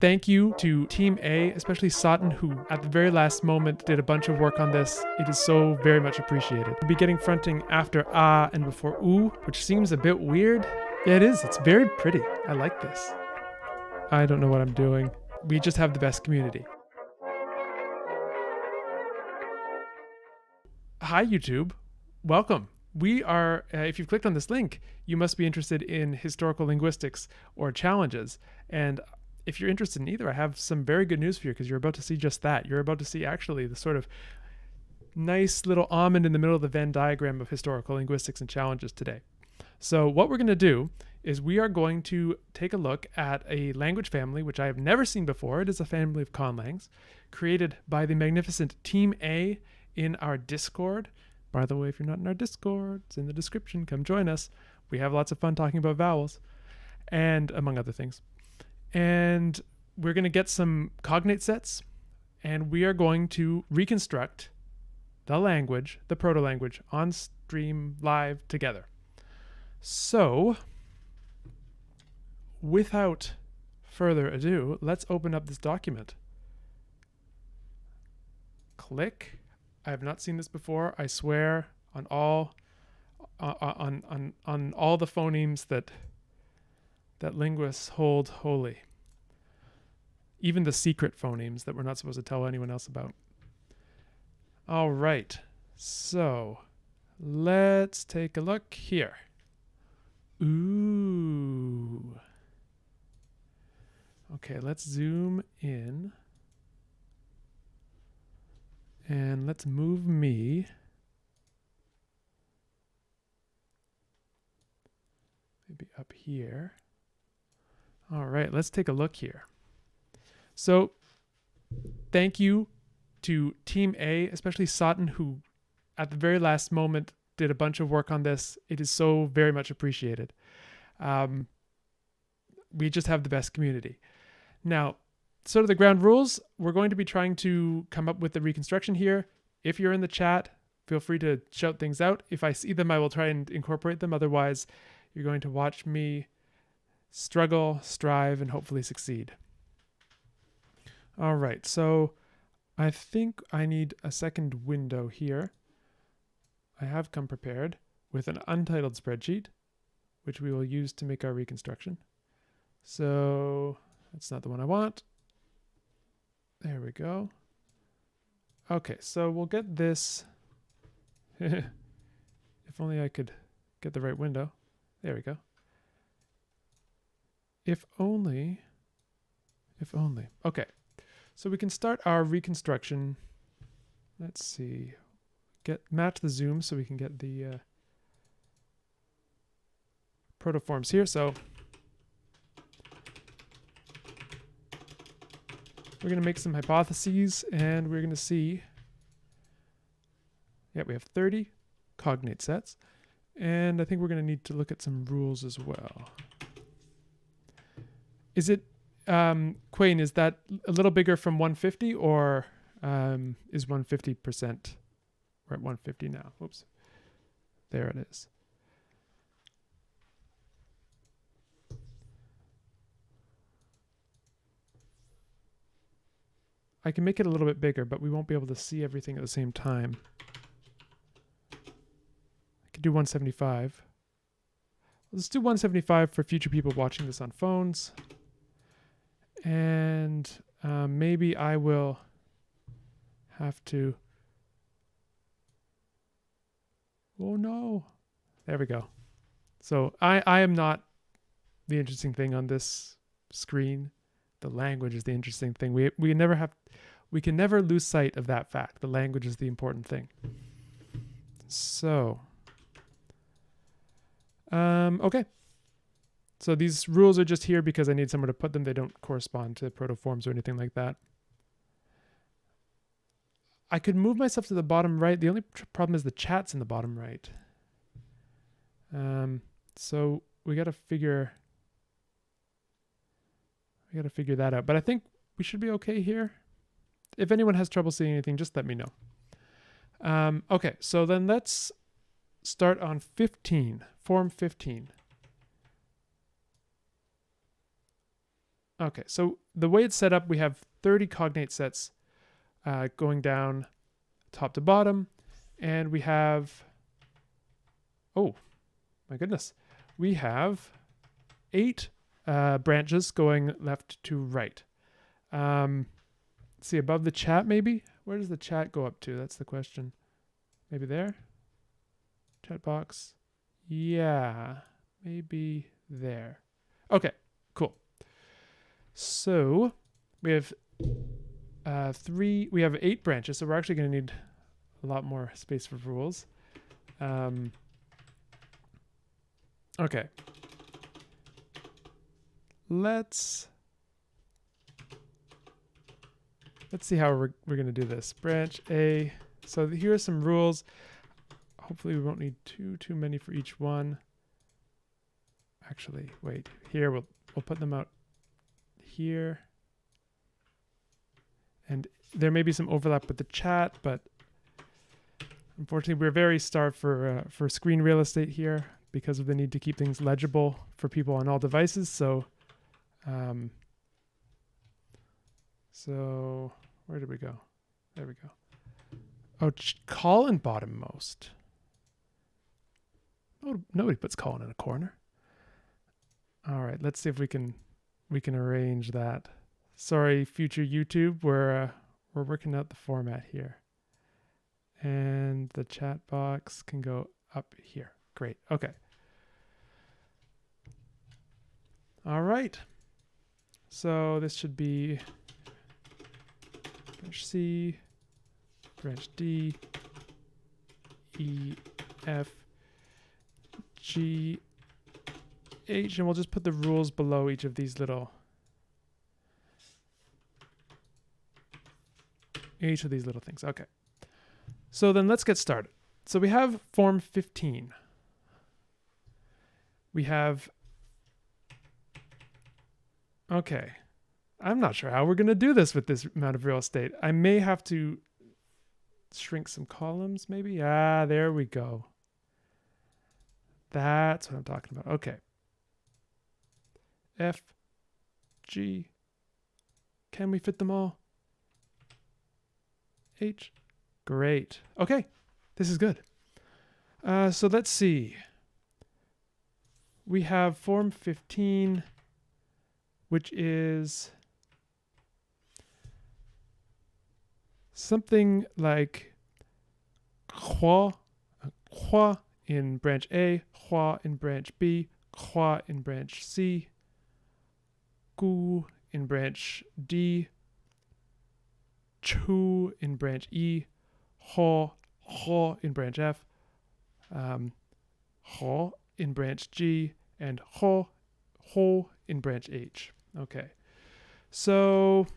Thank you to Team A, especially Sutton, who at the very last moment did a bunch of work on this. It is so very much appreciated. We'll be getting fronting after ah and before oo, which seems a bit weird. Yeah, it is. It's very pretty. I like this. I don't know what I'm doing. We just have the best community. Hi, YouTube. Welcome. We are, if you've clicked on this link, you must be interested in historical linguistics or challenges. And if you're interested in either, I have some very good news for you because you're about to see just that. You're about to see actually the sort of nice little almond in the middle of the Venn diagram of historical linguistics and challenges today. So what we're going to do is we are going to take a look at a language family which I have never seen before. It is a family of conlangs created by the magnificent Team A in our Discord. By the way, if you're not in our Discord, it's in the description. Come join us. We have lots of fun talking about vowels and among other things. And we're going to get some cognate sets, and we are going to reconstruct the language, the proto-language, on stream live together. So, without further ado, let's open up this document. Click. I have not seen this before. I swear on all on all the phonemes that linguists hold holy. Even the secret phonemes that we're not supposed to tell anyone else about. All right, so let's take a look here. Ooh. Okay, let's zoom in. And let's move me. Maybe up here. All right, let's take a look here. So thank you to Team A, especially Sutton, who at the very last moment did a bunch of work on this. It is so very much appreciated. We just have the best community. Now, sort of the ground rules, we're going to be trying to come up with the reconstruction here. If you're in the chat, feel free to shout things out. If I see them, I will try and incorporate them. Otherwise, you're going to watch me struggle, strive, and hopefully succeed. All right, so I think I need a second window here. I have come prepared with an untitled spreadsheet, which we will use to make our reconstruction. So that's not the one I want. There we go. Okay, so we'll get this. If only I could get the right window. There we go. If only. Okay, so we can start our reconstruction. Let's see. Match the zoom so we can get the protoforms here. So we're going to make some hypotheses, and we're going to see. Yeah, we have 30 cognate sets, and I think we're going to need to look at some rules as well. Is it, Quayne, is that a little bigger from 150, or is 150%? We're at 150 now. Whoops. There it is. I can make it a little bit bigger, but we won't be able to see everything at the same time. I could do 175. Let's do 175 for future people watching this on phones. And maybe I will have to... Oh no. There we go. So I am not the interesting thing on this screen. The language is the interesting thing. We can never lose sight of that fact. The language is the important thing. So, okay. So these rules are just here because I need somewhere to put them. They don't correspond to protoforms or anything like that. I could move myself to the bottom right. The only problem is the chat's in the bottom right. So we got to figure that out. But I think we should be okay here. If anyone has trouble seeing anything, just let me know. Okay, so then let's start on 15, form 15. Okay, so the way it's set up, we have 30 cognate sets going down top to bottom, and we have, oh my goodness, we have 8 branches going left to right. Let's see, above the chat maybe? Where does the chat go up to? That's the question. Maybe there? Chat box. Yeah, maybe there. Okay, cool. So we have 8 branches, so we're actually going to need a lot more space for rules. Okay. Let's see how we're going to do this. Branch A. So here are some rules. Hopefully we won't need too many for each one. Actually, wait. Here we'll put them out here. And there may be some overlap with the chat, but unfortunately we're very starved for screen real estate here because of the need to keep things legible for people on all devices. So so where did we go? There we go. Oh, Colin bottommost. Oh, nobody puts Colin in a corner. All right, let's see if we can arrange that. Sorry, future YouTube, we're working out the format here. And the chat box can go up here. Great. Okay. All right. So this should be branch C, branch D, E, F, G, H, and we'll just put the rules below each of these little things. Okay. So then let's get started. So we have form 15. We have, okay. I'm not sure how we're going to do this with this amount of real estate. I may have to shrink some columns maybe. Ah, there we go. That's what I'm talking about. Okay. F, G. Can we fit them all? H. Great. Okay. This is good. So let's see. We have form 15, which is something like croix in branch A, croix in branch B, croix in branch C, gu in branch D, chu in branch E, ho in branch F, ho in branch G, and ho in branch H. Okay, so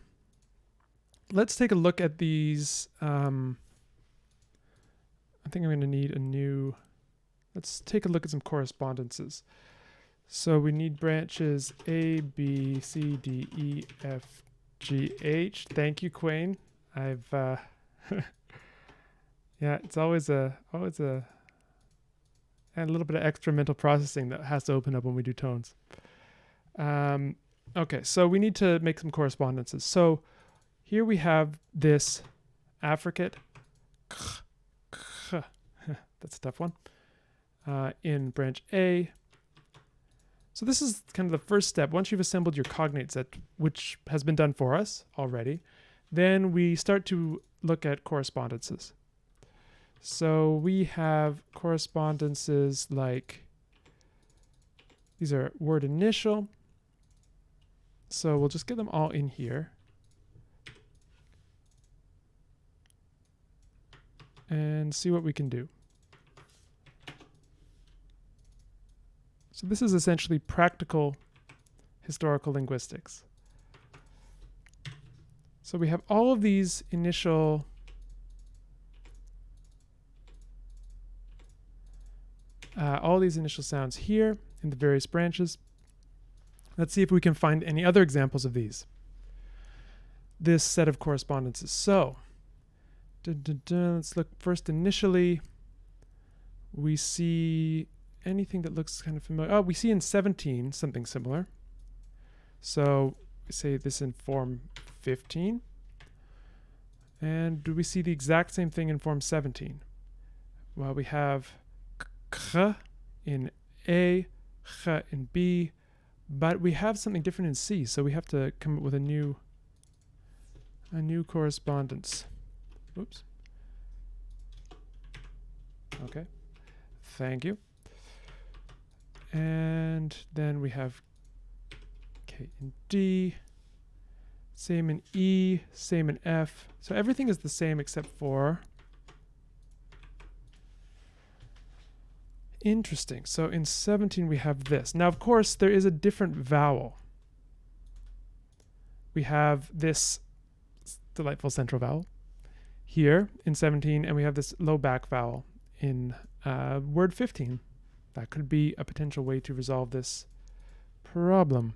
let's take a look at these. I think I'm going to need a new. Let's take a look at some correspondences. So we need branches A, B, C, D, E, F, G, H. Thank you, Quayne. I've yeah, it's always a little bit of extra mental processing that has to open up when we do tones. Okay, so we need to make some correspondences. So here we have this affricate. That's a tough one. In branch A. So this is kind of the first step. Once you've assembled your cognate set, which has been done for us already, then we start to look at correspondences. So we have correspondences like, these are word initial. So we'll just get them all in here. And see what we can do. So this is essentially practical historical linguistics. So we have all of these initial sounds here in the various branches. Let's see if we can find any other examples of these. This set of correspondences. So let's look first initially. We see anything that looks kind of familiar. Oh, we see in 17 something similar. So say this in form 15. And do we see the exact same thing in form 17? Well, we have kh in A, kh in B, but we have something different in C, so we have to come up with a new correspondence. Oops. Okay. Thank you. And then we have K in D, same in E, same in F. So everything is the same except for... Interesting. So in 17 we have this. Now, of course, there is a different vowel. We have this delightful central vowel here in 17, and we have this low back vowel in word 15. That could be a potential way to resolve this problem.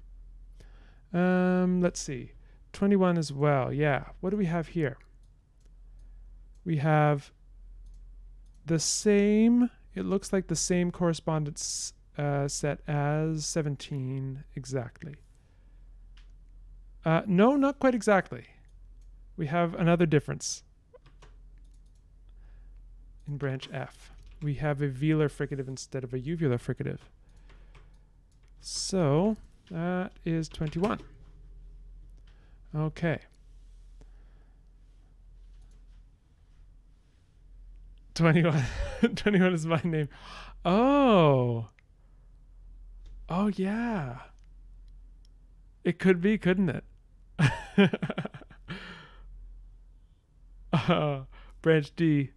Let's see. 21 as well. Yeah. What do we have here? We have the same... It looks like the same correspondence set as 17 exactly. No, not quite exactly. We have another difference in branch F. We have a velar fricative instead of a uvular fricative. So that is 21. Okay. 21. 21 is my name. Oh. Oh, yeah. It could be, couldn't it? Branch D.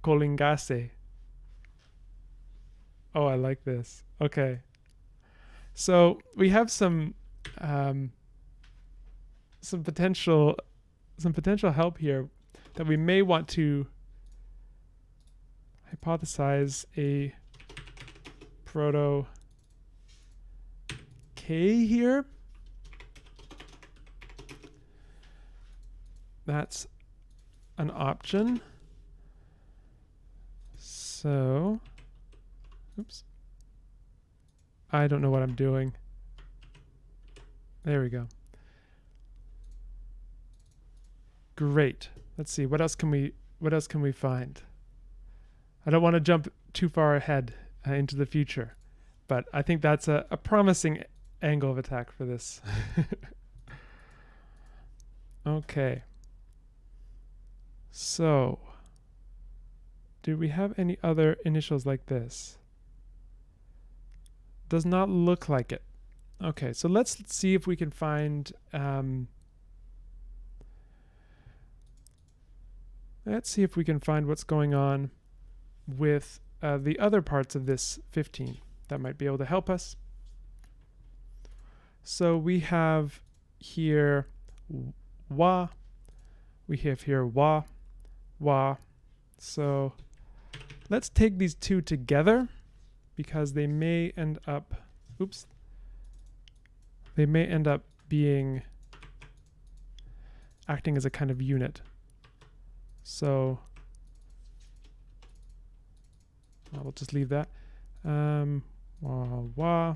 Colingase. Oh, I like this. Okay. So we have some potential help here that we may want to hypothesize a proto-K here. That's an option. So, oops. I don't know what I'm doing. There we go. Great. Let's see. What else can we find? I don't want to jump too far ahead into the future, but I think that's a promising angle of attack for this. Okay. So, do we have any other initials like this? Does not look like it. Okay, so let's see if we can find what's going on with the other parts of this 15 that might be able to help us. So we have here wa, we have here wa, wa. So let's take these two together because they may end up, they may end up being acting as a kind of unit. So we'll just leave that. Wa, wa.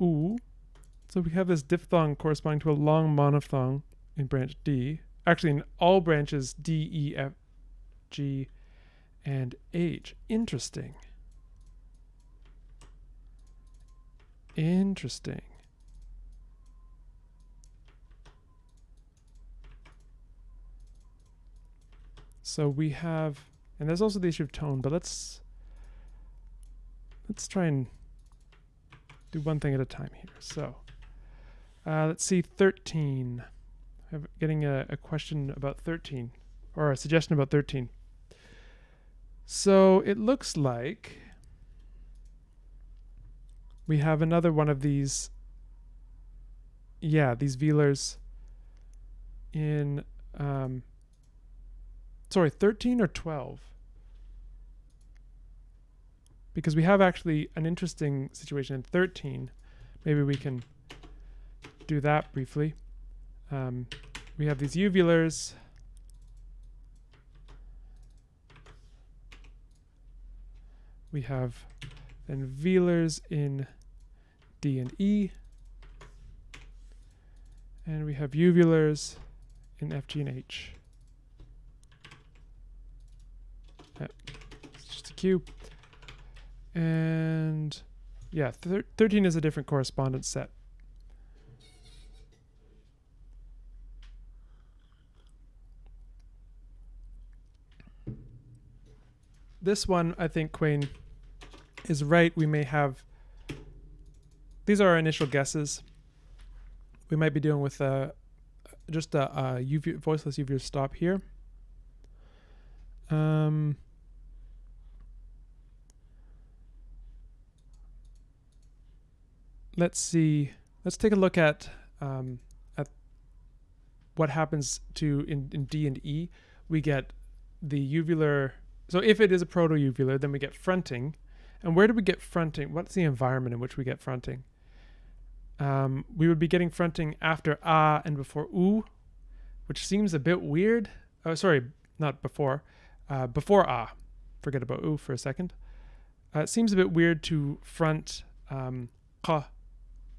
Oo. So we have this diphthong corresponding to a long monophthong in branch D. Actually, in all branches D, E, F, G, and H. Interesting. Interesting. So we have, and there's also the issue of tone, but let's try and do one thing at a time here. So let's see, 13. I'm getting a question about 13, or a suggestion about 13. So it looks like we have another one of these, these velars in, 13 or 12? Because we have actually an interesting situation in 13. Maybe we can do that briefly. We have these uvulars. We have then velars in D and E. And we have uvulars in F, G, and H. It's just a Q. And yeah, 13 is a different correspondence set. This one, I think Quain is right. We may have, these are our initial guesses. We might be dealing with just a voiceless uvular stop here. Let's see. Let's take a look at what happens to in D and E. We get the uvular. So if it is a proto-uvular, then we get fronting. And where do we get fronting? What's the environment in which we get fronting? We would be getting fronting after A and before U, which seems a bit weird. Oh, sorry, not before. Before A. Forget about U for a second. It seems a bit weird to front K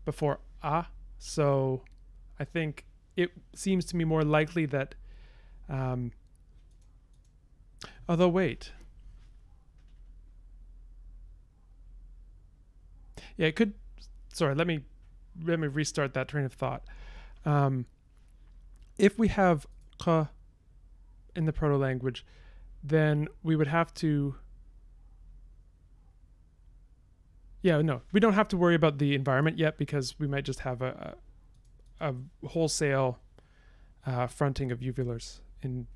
before A. So I think it seems to me more likely that... although, wait. Yeah, it could... Sorry, let me restart that train of thought. If we have K in the proto-language, then we would have to... Yeah, no, we don't have to worry about the environment yet because we might just have a wholesale fronting of uvulars in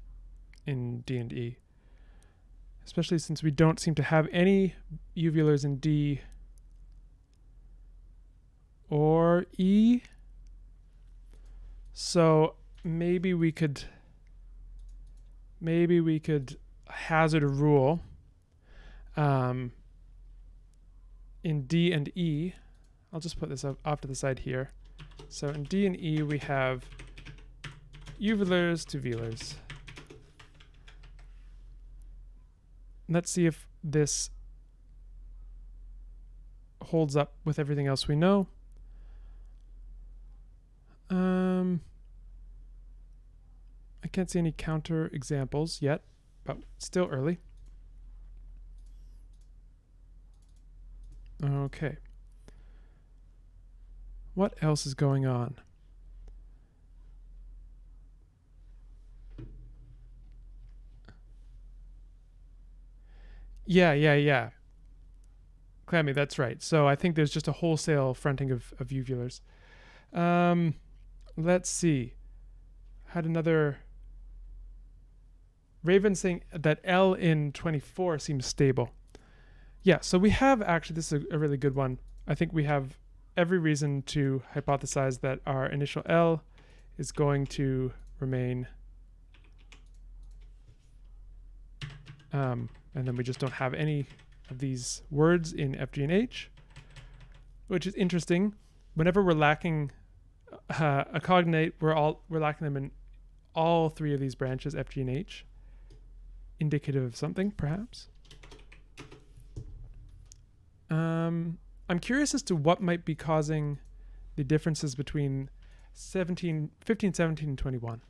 D and E. Especially since we don't seem to have any uvulars in D or E. So maybe we could hazard a rule in D and E. I'll just put this off to the side here. So in D and E we have uvulars to velars. Let's see if this holds up with everything else we know. I can't see any counter examples yet, but still early. Okay. What else is going on? Yeah. Clammy, that's right. So I think there's just a wholesale fronting of uvulars. Let's see. Had another... Raven saying that L in 24 seems stable. Yeah, so we have actually, this is a really good one. I think we have every reason to hypothesize that our initial L is going to remain. And then we just don't have any of these words in F, G, and H, which is interesting. Whenever we're lacking a cognate, we're lacking them in all three of these branches, F, G, and H. Indicative of something, perhaps. I'm curious as to what might be causing the differences between 15, 17, and 21.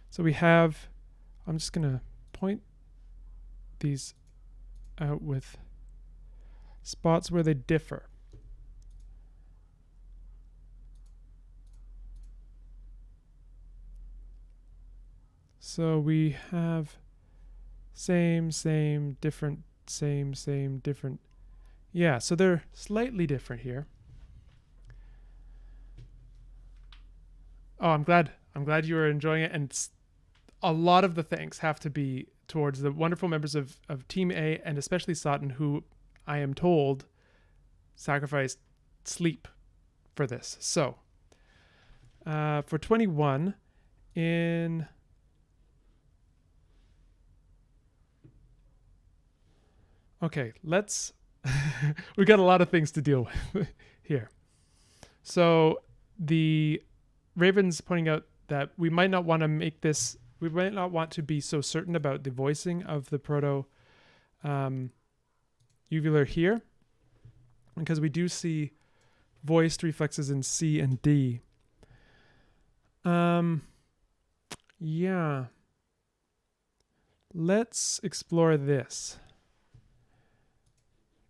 So we have, I'm just going to point these out with spots where they differ. So we have same, different, same, different. Yeah, so they're slightly different here. Oh, I'm glad you are enjoying it. And a lot of the thanks have to be towards the wonderful members of Team A, and especially Sutton, who I am told sacrificed sleep for this. So for 21 in... Okay, let's... we got a lot of things to deal with here. So the Raven's pointing out that we might not want to make this... We might not want to be so certain about the voicing of the proto-uvular here, because we do see voiced reflexes in C and D. Yeah. Let's explore this.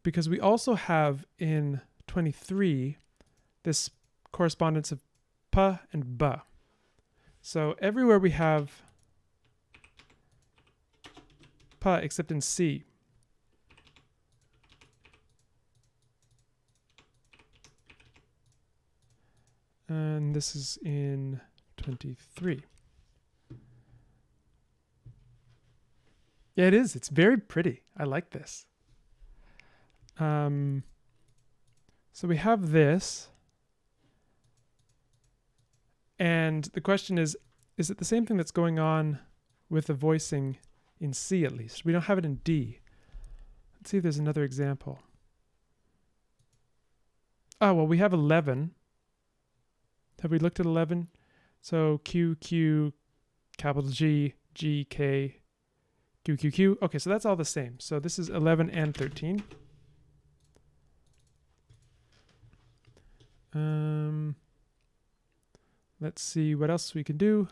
Because we also have in 23 this correspondence of p and b. So everywhere we have p except in C. And this is in 23. Yeah, it is. It's very pretty. I like this. So we have this. And the question is it the same thing that's going on with the voicing in C at least? We don't have it in D. Let's see if there's another example. Oh, well, we have 11. Have we looked at 11? So Q, Q, capital G, G, K, Q, Q, Q. Okay, so that's all the same. So this is 11 and 13. Let's see what else we can do.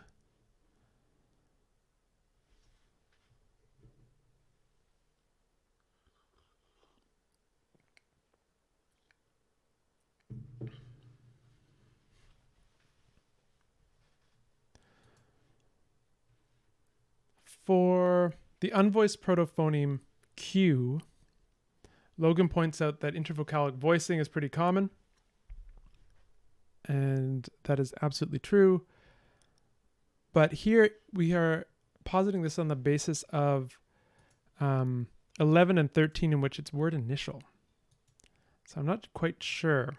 For the unvoiced protophoneme Q, Logan points out that intervocalic voicing is pretty common. And that is absolutely true. But here we are positing this on the basis of 11 and 13 in which it's word initial. So I'm not quite sure.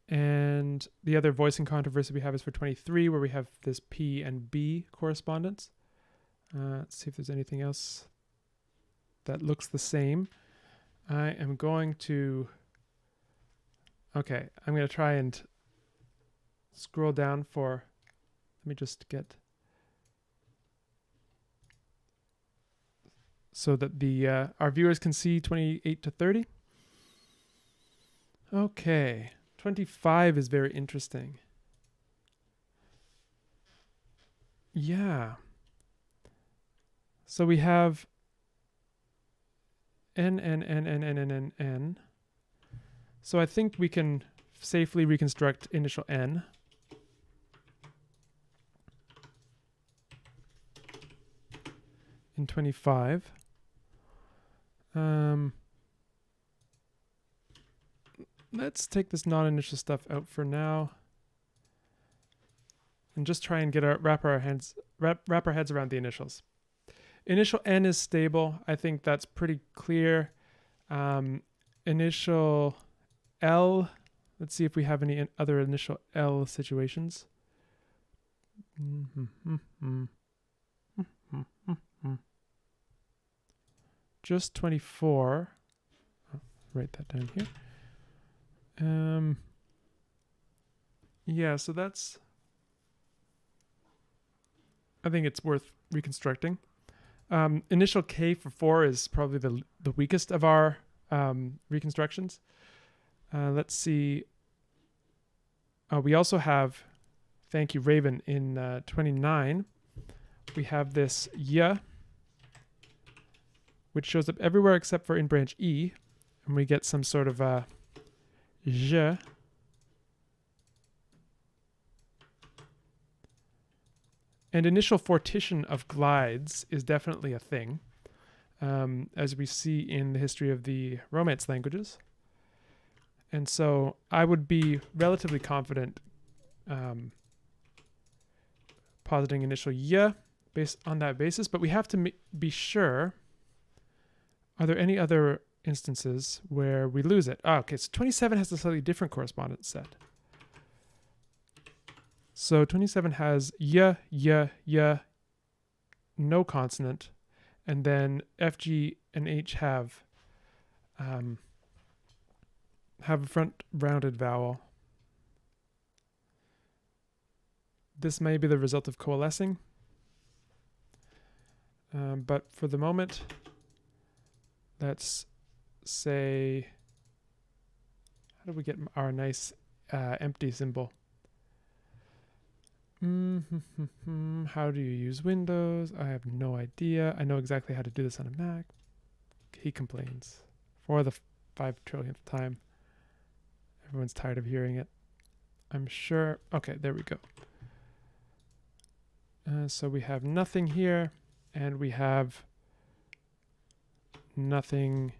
And the other voicing controversy we have is for 23 where we have this P and B correspondence. Let's see if there's anything else that looks the same. I am going to... Okay, I'm going to try and scroll down for... Let me just get... So that the our viewers can see 28 to 30. Okay, 25 is very interesting. Yeah. So we have N, N, N, N, N, N, N, N. So I think we can safely reconstruct initial N. In 25. Let's take this non-initial stuff out for now. And just try and get wrap our heads around the initials. Initial N is stable. I think that's pretty clear. Initial L. Let's see if we have any other initial L situations. Just 24. I'll write that down here. Yeah, so that's... I think it's worth reconstructing. Initial K for 4 is probably the weakest of our reconstructions. Let's see. We also have, thank you, Raven, in 29. We have this Y, which shows up everywhere except for in branch E. And we get some sort of je. And initial fortition of glides is definitely a thing, as we see in the history of the Romance languages. And so I would be relatively confident positing initial y based on that basis, but we have to be sure, are there any other instances where we lose it? Oh, okay, so 27 has a slightly different correspondence set. So 27 has y, no consonant, and then F, G, and H have a front rounded vowel. This may be the result of coalescing, but for the moment, let's say, How do we get our nice empty symbol? How do you use Windows? I have no idea. I know exactly how to do this on a Mac. He complains for the 5 trillionth time. Everyone's tired of hearing it, I'm sure. Okay, there we go. So we have nothing here, and we have nothing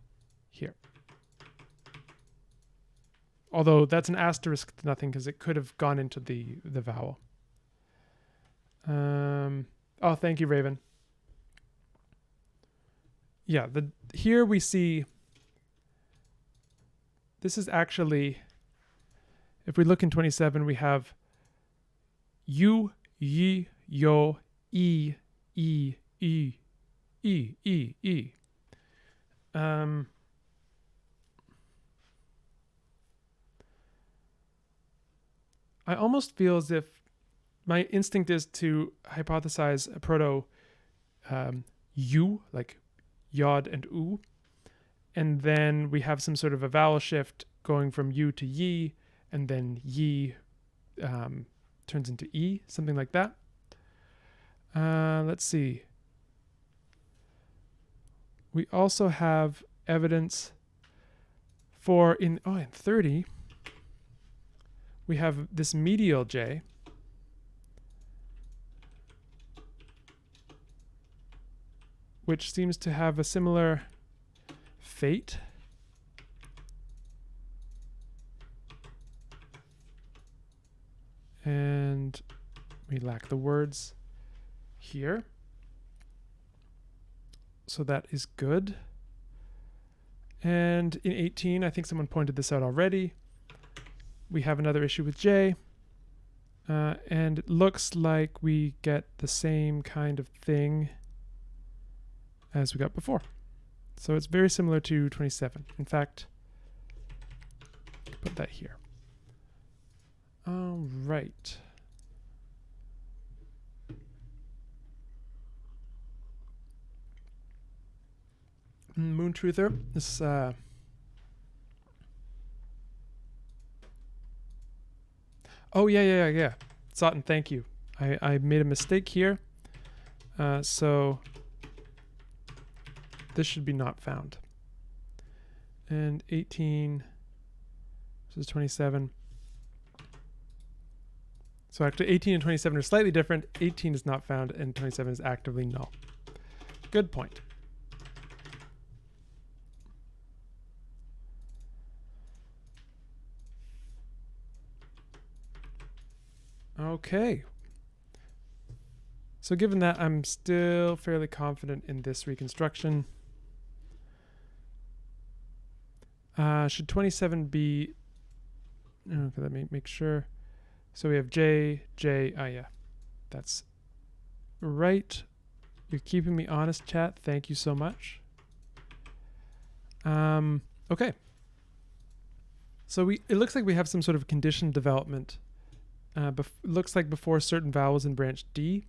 here. Although that's an asterisk to nothing because it could have gone into the vowel. Oh, thank you, Raven. Yeah, here we see, this is actually, if we look in 27, we have you, yi, yo, e, e, e, e, e, e. I almost feel as if my instinct is to hypothesize a proto u, like yod and u, and then we have some sort of a vowel shift going from u to yi, and then yi turns into e, something like that. Let's see. We also have evidence for in 30, we have this medial J, which seems to have a similar fate. And we lack the words here. So that is good. And in 18, I think someone pointed this out already, we have another issue with J. And it looks like we get the same kind of thing as we got before. So it's very similar to 27. In fact, put that here. All right. Moon Truther, this oh yeah. Sutton, thank you. I made a mistake here. So this should be not found. And 18 versus 27. So actually 18 and 27 are slightly different. 18 is not found and 27 is actively null. Good point. Okay. So given that, I'm still fairly confident in this reconstruction. Should 27 be... Okay, let me make sure. So we have J, yeah. That's right. You're keeping me honest, chat. Thank you so much. Okay. So it looks like we have some sort of conditioned development. Looks like before certain vowels in branch D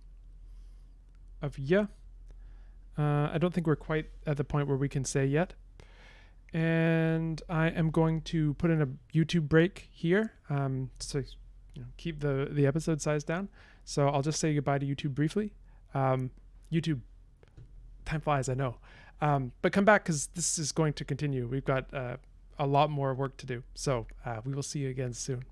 of ya. I don't think we're quite at the point where we can say yet. And I am going to put in a YouTube break here, so keep the episode size down. So I'll just say goodbye to YouTube briefly. YouTube, time flies, I know. But come back because this is going to continue. We've got a lot more work to do. So we will see you again soon.